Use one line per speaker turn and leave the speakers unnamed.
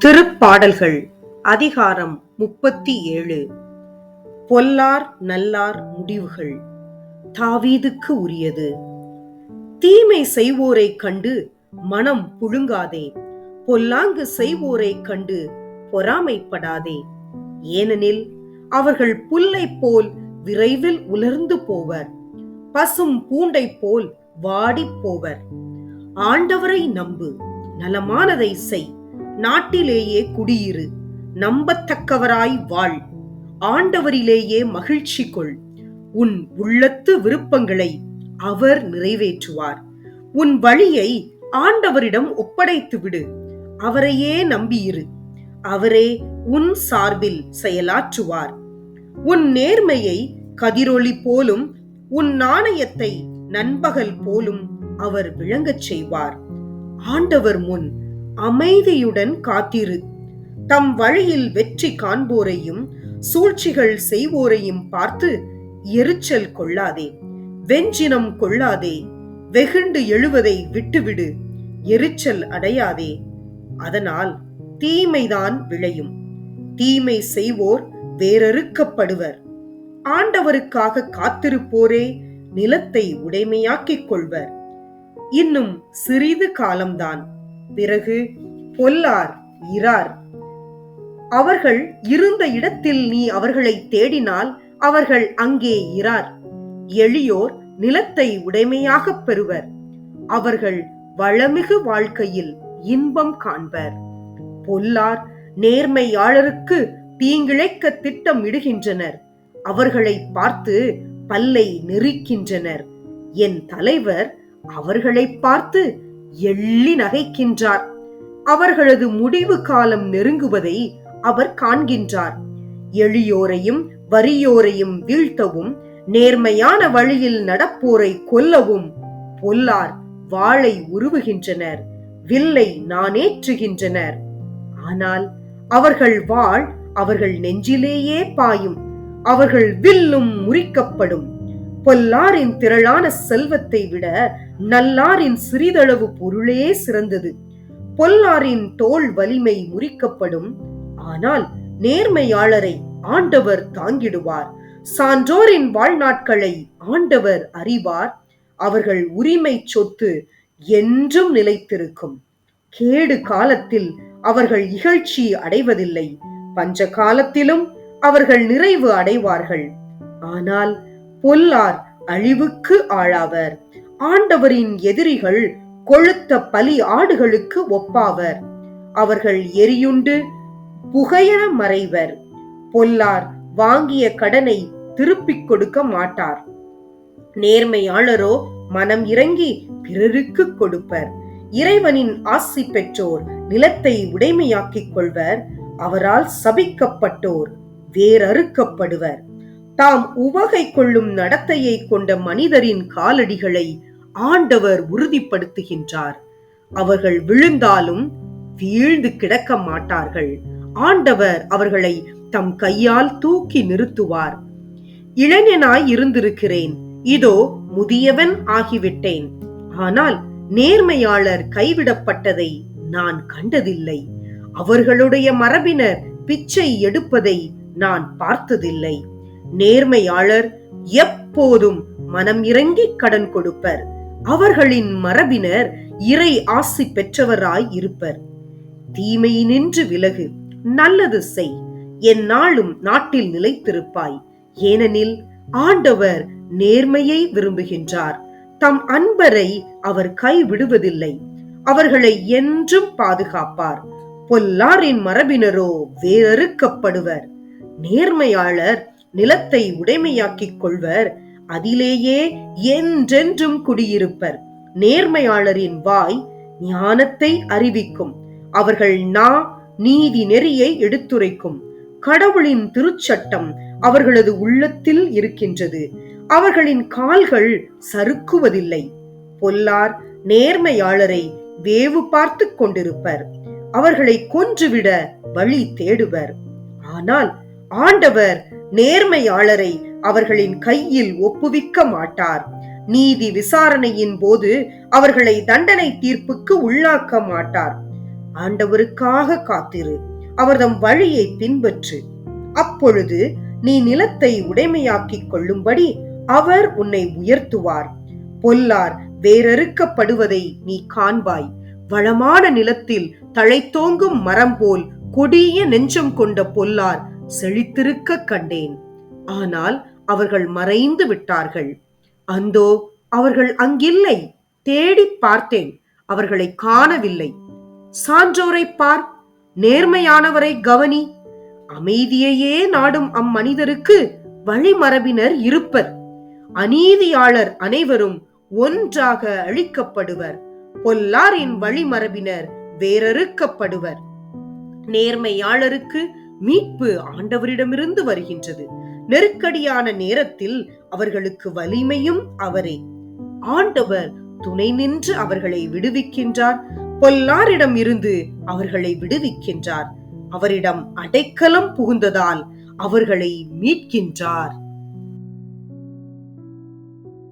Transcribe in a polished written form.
திருப்பாடல்கள் அதிகாரம் 37. பொல்லார் நல்லார் முடிவுகள். தாவீதுக்கு உரியது. தீமை செய்வோரைக் கண்டு மனம் புழுங்காதே, பொல்லாங்கு செய்வோரைக் கண்டு பொறாமைப்படாதே. ஏனெனில் அவர்கள் புல்லைப் போல் விரைவில் உலர்ந்து போவர், பசும் பூண்டைப் போல் வாடிப் போவர். ஆண்டவரை நம்பு, நலமானதை செய், நாட்டிலேயே குடியிரு, நம்பத்தக்கவராய் வாழ். ஆண்டவரிலேயே மகிழ்ச்சி கொள். உன் உள்ளத்து விருப்பங்களை அவர் நிறைவேற்றுவார். உன் வழியை ஆண்டவரிடம் ஒப்படைத்து விடு, அவரையே நம்பியிரு, அவரே உன் சார்பில் செயலாற்றுவார். உன் நேர்மையை கதிரொளி போலும் உன் நாணயத்தை நண்பகல் போலும் அவர் விளங்கச் செய்வார். ஆண்டவர் முன் அமைதியுடன் காத்திரு. தம் வழியில் வெற்றி காண்போரையும் சூழ்ச்சிகள் செய்வோரையும் பார்த்து எரிச்சல் கொள்ளாதே, வெஞ்சினம் கொள்ளாதே. வெகுண்டு எழுவதை விட்டுவிடு, எரிச்சல் அடையாதே. அதனால் தீமைதான் விளையும், தீமை செய்வோர் வேறறுக்கப்படுவர். ஆண்டவருக்காக காத்திருப்போரே நிலத்தை உடைமையாக்கிக் கொள்வர். இன்னும் சிறிது காலம்தான், பிறகு பொல்லார் இரார். அவர்கள் இருந்த இடத்தில் நீ அவர்களை தேடினால் அவர்கள் அங்கே இரார். எளியோர் நிலத்தை உடைமையாகப் பெறுவர், அவர்கள் வளமிகு வாழ்க்கையில் இன்பம் காண்பர். பொல்லார் நேர்மையாளருக்கு தீங்கிழைக்க திட்டம் இடுகின்றனர், அவர்களை பார்த்து பல்லை நெரிக்கின்றனர். என் தலைவர் அவர்களை பார்த்து எள்ளி நகைக்கின்றார். அவர்களது முடிவு காலம் நெருங்குவதை அவர் காண்கின்றார். எளியோரையும் வறியோரையும் வீழ்த்தவும் நேர்மையான வழியில் நடப்போரை கொல்லவும் பொல்லார் வாளை உருவுகின்றனர், வில்லை நாணேற்றுகின்றனர். ஆனால் அவர்கள் வாள் அவர்கள் நெஞ்சிலேயே பாயும், அவர்கள் வில்லும் முறிக்கப்படும். பொல்லாரின் திரளான செல்வத்தை விட நல்லாரின் சிறிதளவு பொருளே சிறந்தது. பொல்லாரின் தோள் வலிமை முறிக்கப்படும், ஆனால் நேர்மையாளரை ஆண்டவர் தாங்கிடுவார். சான்றோரின் வாழ்நாட்களை ஆண்டவர் அறிவார், அவர்கள் உரிமை சொத்து என்றும் நிலைத்திருக்கும். கேடு காலத்தில் அவர்கள் இகழ்ச்சி அடைவதில்லை, பஞ்ச காலத்திலும் அவர்கள் நிறைவு அடைவார்கள். ஆனால் பொல்லார் அழிவுக்கு ஆளாவர். ஆண்டவரின் எதிரிகள் கொழுத்த பலி ஆடுகளுக்கு ஒப்பாவர், அவர்கள் எரியுண்டு புகையென மறைவர். பொல்லார் வாங்கிய கடனை திருப்பிக் கொடுக்க மாட்டார், நேர்மையாளரோ மனம் இறங்கி பிறருக்கு கொடுப்பர். இறைவனின் ஆசி பெற்றோர் நிலத்தை உடைமையாக்கிக் கொள்வர், அவரால் சபிக்கப்பட்டோர் வேறறுக்கப்படுவர். தாம் உவகை கொள்ளும் நடத்தையை கொண்ட மனிதரின் காலடிகளை ஆண்டவர் உறுதிப்படுத்துகின்றார். அவர்கள் விழுந்தாலும் வீழ்ந்து கிடக்க மாட்டார்கள். ஆண்டவர் அவர்களை தம் கையால் தூக்கி நிறுத்துவார். இளைஞனாய் இருந்திருக்கிறேன், இதோ முதியவன் ஆகிவிட்டேன். ஆனால் நேர்மையாளர் கைவிடப்பட்டதை நான் கண்டதில்லை, அவர்களுடைய மரபினர் பிச்சை எடுப்பதை நான் பார்த்ததில்லை. நேர்மையாளர் எப்போதும் மனம் இறங்கி கடன் கொடுப்பர், அவர்களின் மரபினர் இறை ஆசி பெற்றவராய் இருப்பர். தீமையினின்று விலகு, நல்லது செய், எந்நாளும் நாட்டில் நிலைத்திருப்பாய். ஏனெனில் ஆண்டவர் நேர்மையை விரும்புகின்றார், தம் அன்பரை அவர் கைவிடுவதில்லை, அவர்களை என்றும் பாதுகாப்பார். பொல்லாரின் மரபினரோ வேறறுக்கப்படுவர். நேர்மையாளர் நிலத்தை உடைமையாக்கிக் கொள்வர், அதிலேயே என்றென்றும் குடியிருப்பர். நேர்மையாளரின் வாய் ஞானத்தை அறிவிக்கும், அவர்கள் நீதி நெறியை எடுத்துரைக்கும். கடவுளின் திருச்சட்டம் அவர்களது உள்ளத்தில் இருக்கின்றது, அவர்களின் கால்கள் சறுக்குவதில்லை. பொல்லார் நேர்மையாளரை வேவு பார்த்து கொண்டிருப்பர், அவர்களை கொன்றுவிட வழி தேடுவர். ஆனால் ஆண்டவர் நேர்மையாளரை அவர்களின் கையில் ஒப்புவிக்க மாட்டார். நீதி விசாரணையின் போது அவர்களை தண்டனை தீர்ப்புக்கு உள்ளாக்க மாட்டார். ஆண்டவருக்காக காத்திரு, அவர்தம் வழியை பின்பற்று. அப்பொழுது நீ நிலத்தை உடைமையாக்கிக் கொள்ளும்படி அவர் உன்னை உயர்த்துவார். பொல்லார் வேரறுக்கப்படுவதை நீ காண்பாய். வளமான நிலத்தில் தழைத்தோங்கும் மரம் போல் கொடிய நெஞ்சம் கொண்ட பொல்லார் செழித்திருக்க கண்டேன். ஆனால் அவர்கள் மறைந்து விட்டார்கள். அந்தோ அவர்கள் அங்கில்லை. தேடி பார்த்தேன், அவர்களை காணவில்லை. சான்றோரை பார், நேர்மையானவரை கவனி. அமைதியையே நாடும் அம்மனிதருக்கு வழிமரபினர் இருப்பர். அநீதியாளர் அனைவரும் ஒன்றாக அழிக்கப்படுவர். பொல்லாரின் வழிமரபினர் வேரறுக்கப்படுவர். நேர்மையாளருக்கு மீட்பு ஆண்டவரிடமிருந்து வருகின்றது. நெருக்கடியான நேரத்தில் அவர்களுக்கு வலிமையும் அவரே. ஆண்டவர் துணை நின்று அவர்களை விடுவிக்கின்றார். பொல்லாரிடம் இருந்து அவர்களை விடுவிக்கின்றார். அவரிடம் அடைக்கலம் புகுந்ததால் அவர்களை மீட்கின்றார்.